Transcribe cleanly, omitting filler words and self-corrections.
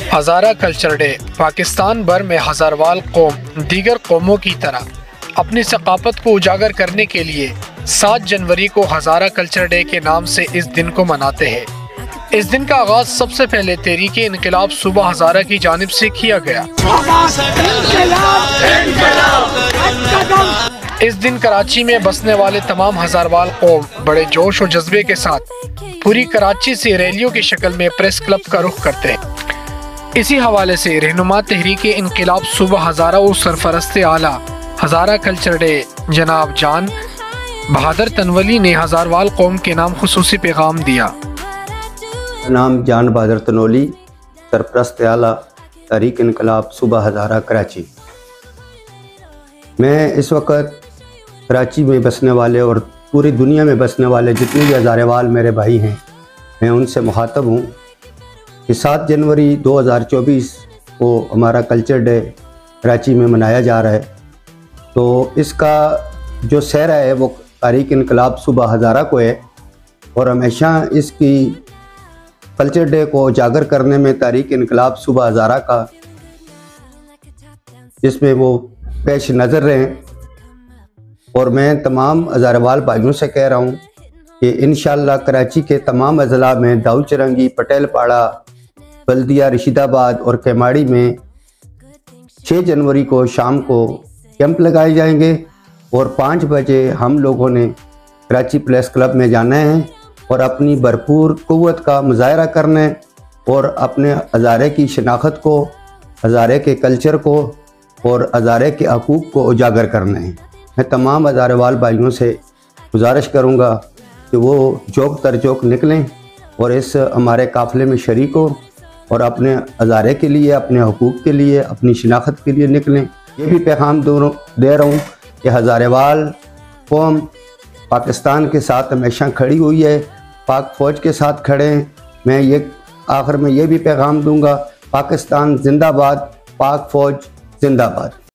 हज़ारा culture day Pakistan भर में हज़ारवाल कौम दीगर कौमों की तरह अपनी सकाफत को उजागर करने के लिए 7 जनवरी को हज़ारा कल्चर डे के नाम से इस दिन को मनाते हैं। इस दिन का आगाज़ सबसे पहले तहरीक इनकलाब सूबा हज़ारा की जानिब से किया गया। इस दिन कराची में बसने वाले तमाम हज़ारवाल कौम बड़े जोश और जज्बे के साथ पूरी कराची से रैलियों की शक्ल में प्रेस क्लब का रुख करते हैं। इसी हवाले से रहनुमा तहरीक इनकलाब सूबा हज़ारा और सरफरस्त आला हज़ारा कल्चर डे जनाब जान बहादुर तनवली ने हज़ारवाल कौम के नाम खुसूसी पैगाम दिया। नाम जान बहादुर तनवली, सरपरस्त आला तहरीक इनकलाब सूबा हज़ारा कराची। मैं इस वक्त कराची में बसने वाले और पूरी दुनिया में बसने वाले जितने भी हज़ारवाल मेरे भाई हैं, मैं उनसे मुखातब हूँ कि 7 जनवरी 2024 को हमारा कल्चर डे कराची में मनाया जा रहा है। तो इसका जो सहरा है वो तहरीक इनकलाब सूबा हज़ारा को है और हमेशा इसकी कल्चर डे को उजागर करने में तहरीक इनकलाब सूबा हज़ारा का जिसमें वो पेश नज़र रहें। और मैं तमाम हज़ारवाल भाइयों से कह रहा हूँ कि इंशाअल्लाह कराची के तमाम अज़ला में दाऊद चरंगी, पटेल पाड़ा, बल्दिया, रशीदाबाद और केमाड़ी में 6 जनवरी को शाम को कैंप लगाए जाएंगे और 5 बजे हम लोगों ने कराची प्रेस क्लब में जाना है और अपनी भरपूर क़ुव्वत का मुज़ाहरा करना है और अपने हज़ारे की शनाख्त को, हज़ारे के कल्चर को और हज़ारे के हकूक़ को उजागर करना है। मैं तमाम हज़ारवाल भाइयों से गुजारिश करूँगा कि वो जोक तर जोक निकलें और इस हमारे काफ़िले में शरीक हो और अपने हज़ारे के लिए, अपने हकूक़ के लिए, अपनी शनाख्त के लिए निकलें। ये भी पैगाम दे रहा हूँ कि हज़ारवाल कौम पाकिस्तान के साथ हमेशा खड़ी हुई है, पाक फ़ौज के साथ खड़े हैं। मैं ये आखिर में ये भी पैगाम दूँगा, पाकिस्तान जिंदाबाद, पाक फ़ौज जिंदाबाद।